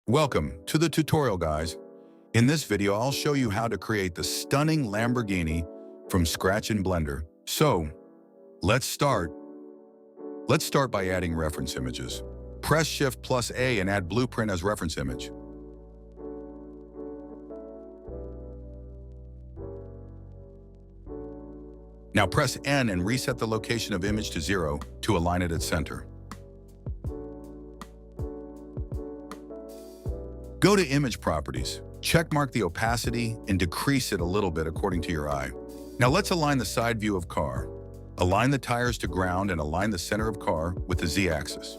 Welcome to the tutorial, guys. In this video, I'll show you how to create the stunning Lamborghini from scratch in Blender. So, let's start. Let's start by adding reference images. Press Shift+A and add Blueprint as reference image. Now press N and reset the location of image to 0 to align it at center. Go to Image Properties, checkmark the opacity, and decrease it a little bit according to your eye. Now let's align the side view of car. Align the tires to ground and align the center of car with the Z-axis.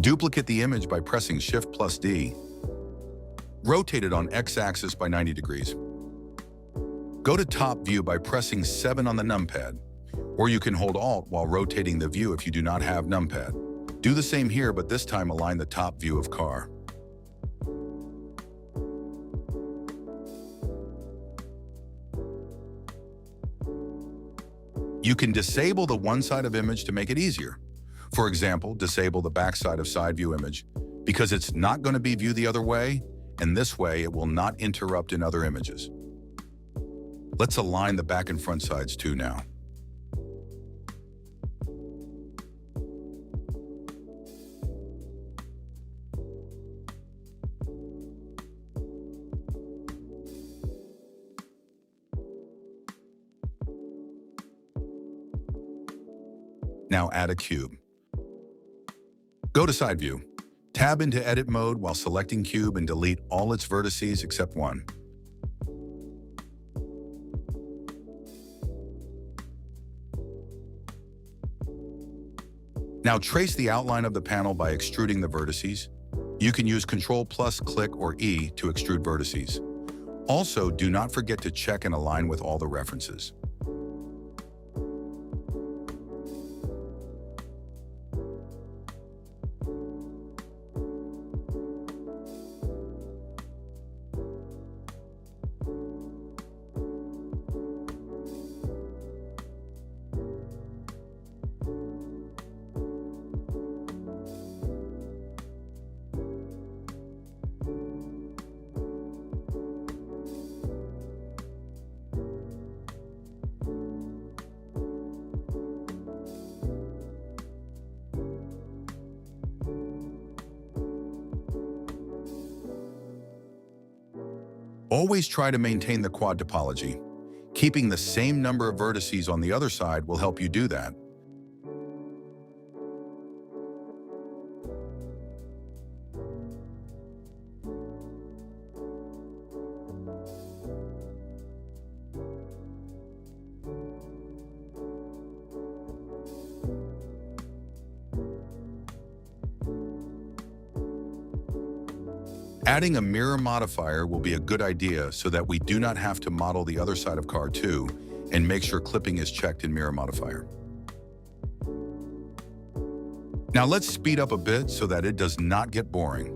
Duplicate the image by pressing Shift+D. Rotate it on X-axis by 90 degrees. Go to Top View by pressing 7 on the numpad, or you can hold Alt while rotating the view if you do not have numpad. Do the same here, but this time align the top view of car. You can disable the one side of image to make it easier. For example, disable the back side of side view image because it's not going to be viewed the other way, and this way it will not interrupt in other images. Let's align the back and front sides too now. Now add a cube. Go to Side View. Tab into Edit Mode while selecting Cube and delete all its vertices except one. Now trace the outline of the panel by extruding the vertices. You can use Ctrl+, click, or E to extrude vertices. Also, do not forget to check and align with all the references. Always try to maintain the quad topology. Keeping the same number of vertices on the other side will help you do that. Adding a mirror modifier will be a good idea so that we do not have to model the other side of car too, and make sure clipping is checked in mirror modifier. Now let's speed up a bit so that it does not get boring.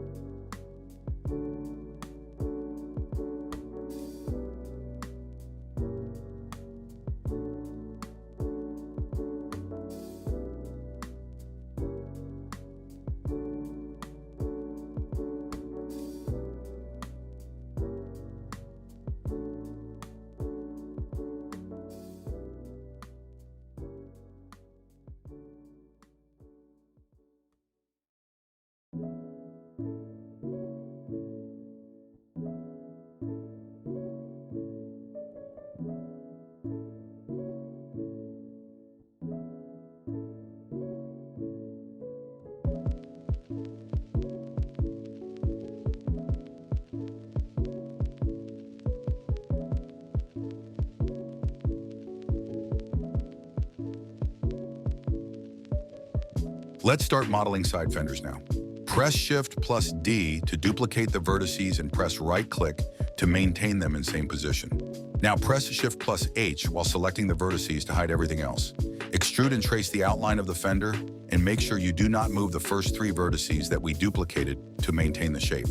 Let's start modeling side fenders now. Press Shift+D to duplicate the vertices and press right-click to maintain them in same position. Now press Shift+H while selecting the vertices to hide everything else. Extrude and trace the outline of the fender, and make sure you do not move the first 3 vertices that we duplicated to maintain the shape.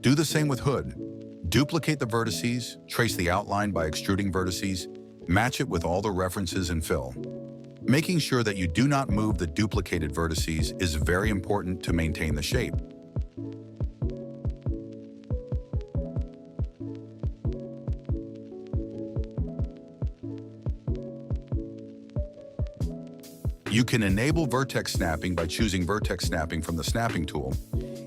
Do the same with hood. Duplicate the vertices, trace the outline by extruding vertices, match it with all the references and fill. Making sure that you do not move the duplicated vertices is very important to maintain the shape. You can enable vertex snapping by choosing vertex snapping from the snapping tool.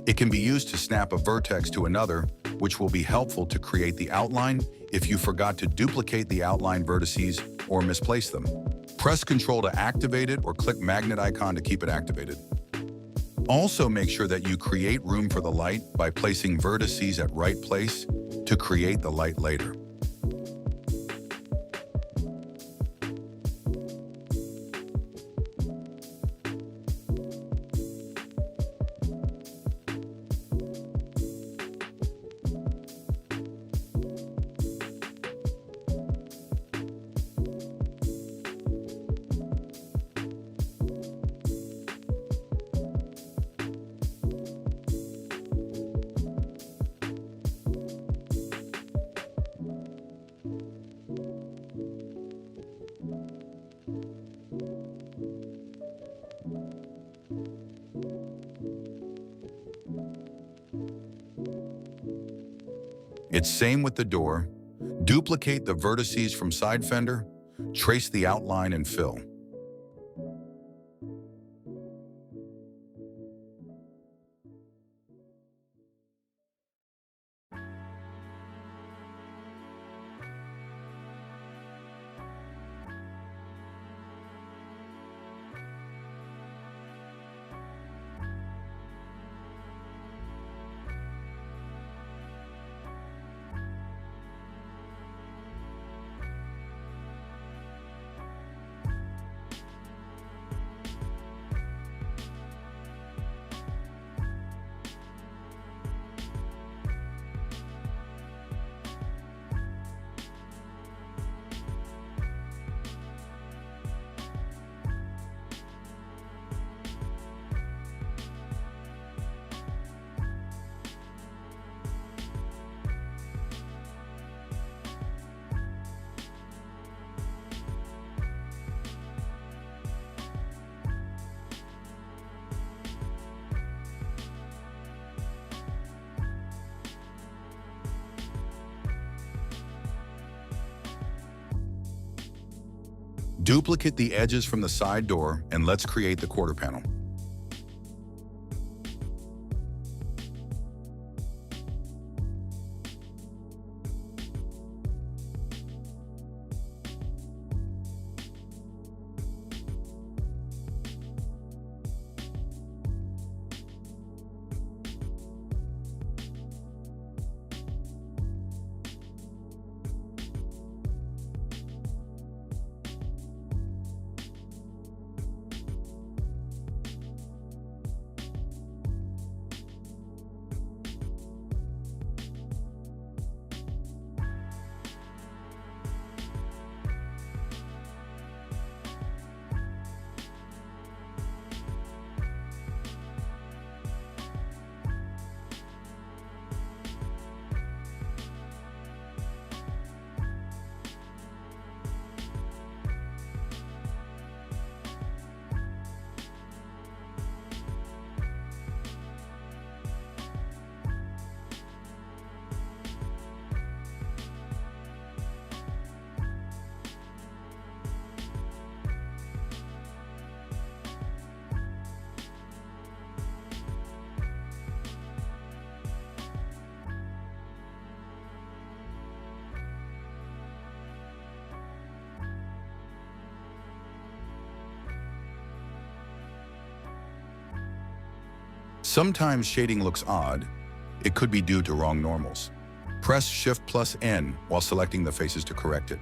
It can be used to snap a vertex to another, which will be helpful to create the outline if you forgot to duplicate the outline vertices or misplace them. Press Ctrl to activate it or click magnet icon to keep it activated. Also make sure that you create room for the light by placing vertices at right place to create the light later. It's same with the door. Duplicate the vertices from side fender, trace the outline and fill. Duplicate the edges from the side door and let's create the quarter panel. Sometimes shading looks odd. It could be due to wrong normals. Press Shift+N while selecting the faces to correct it.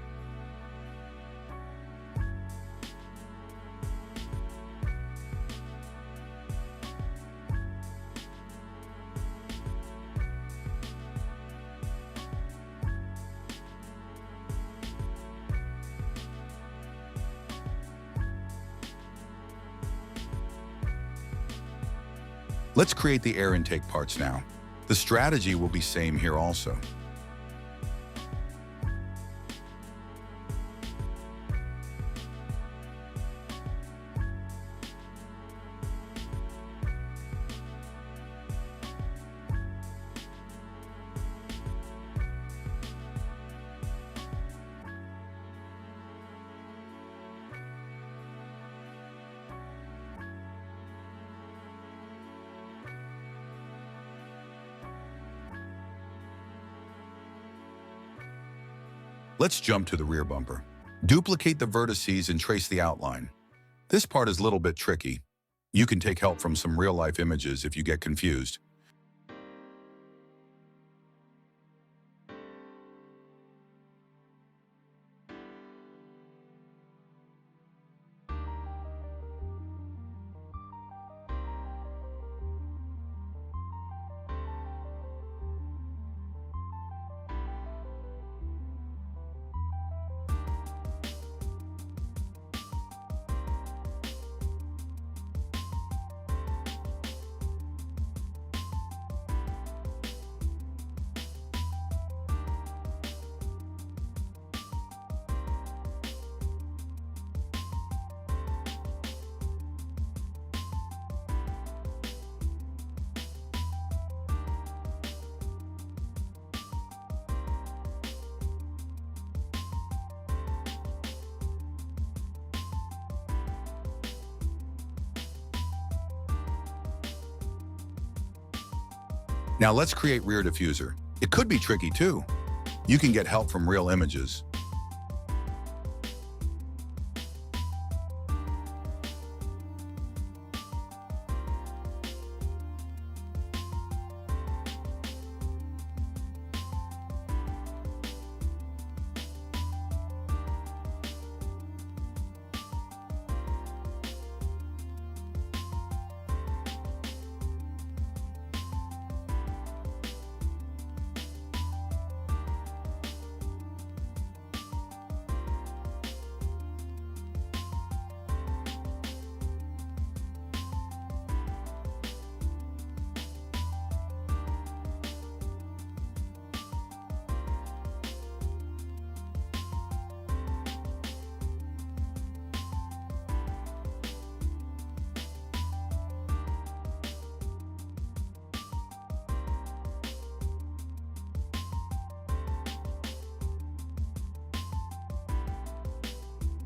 Let's create the air intake parts now. The strategy will be same here also. Let's jump to the rear bumper. Duplicate the vertices and trace the outline. This part is a little bit tricky. You can take help from some real-life images if you get confused. Now let's create rear diffuser. It could be tricky too. You can get help from real images.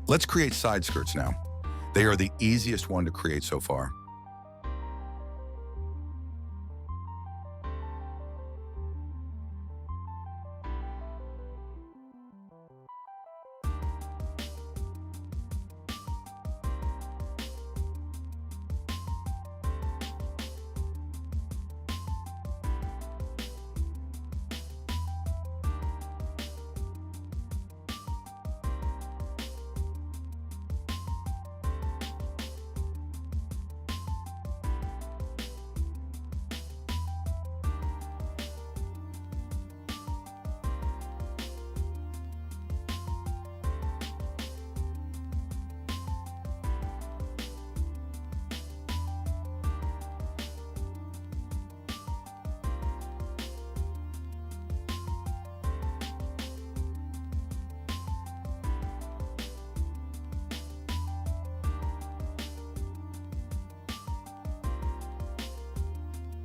Let's create side skirts now. They are the easiest one to create so far.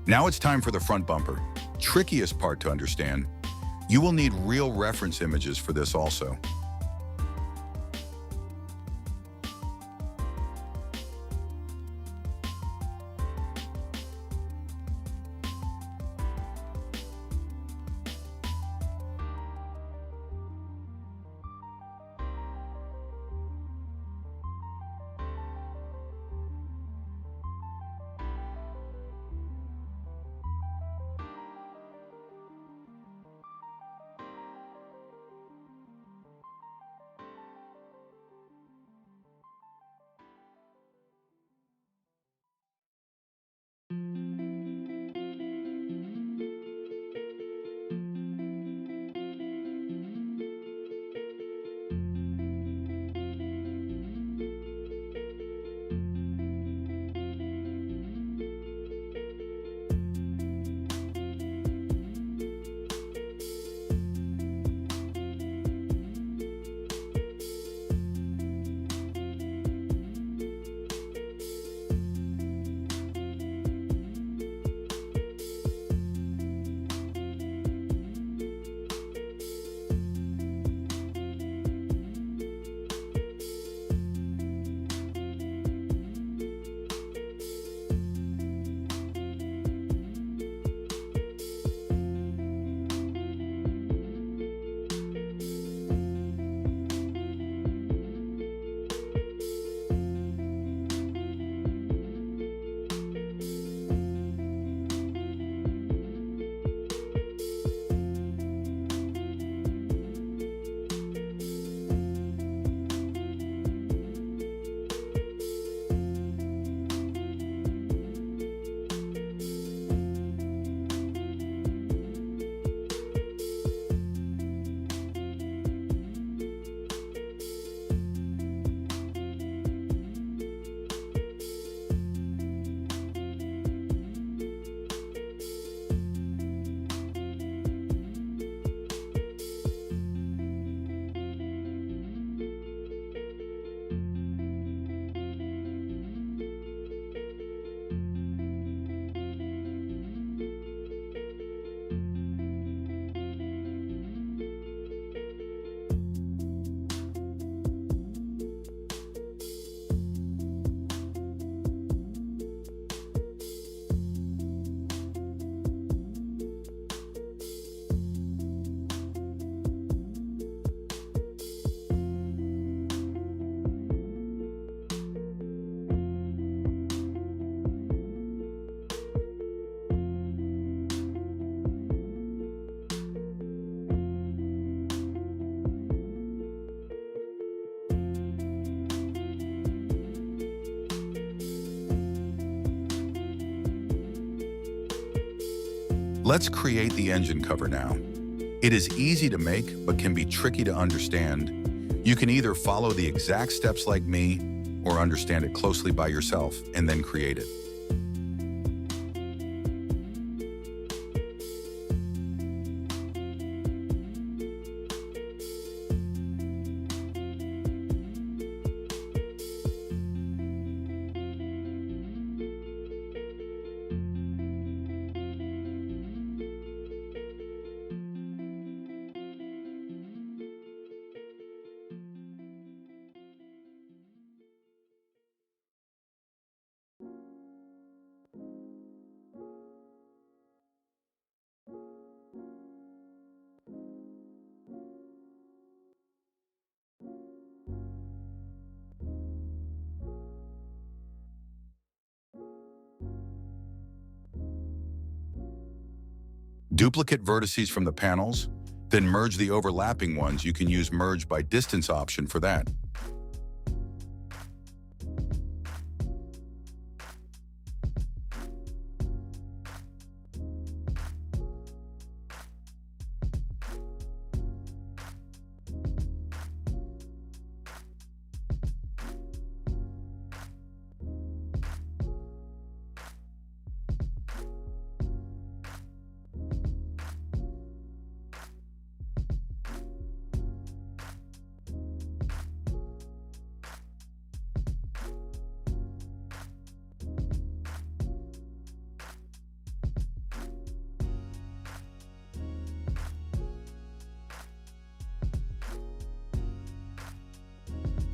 Now it's time for the front bumper. Trickiest part to understand. You will need real reference images for this also. Let's create the engine cover now. It is easy to make, but can be tricky to understand. You can either follow the exact steps like me, or understand it closely by yourself and then create it. Duplicate vertices from the panels, then merge the overlapping ones. You can use Merge by Distance option for that.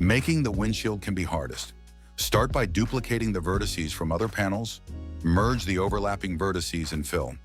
Making the windshield can be hardest. Start by duplicating the vertices from other panels, merge the overlapping vertices and fill.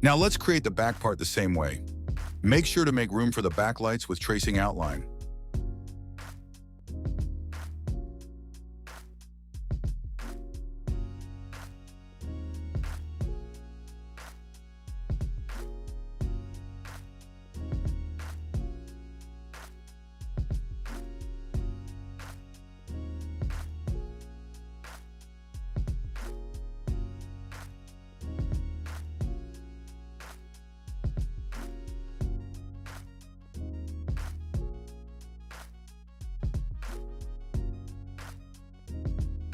Now let's create the back part the same way. Make sure to make room for the backlights with tracing outline.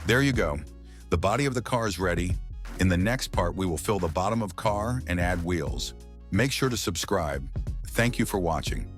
There you go. The body of the car is ready. In the next part, we will fill the bottom of car and add wheels. Make sure to subscribe. Thank you for watching.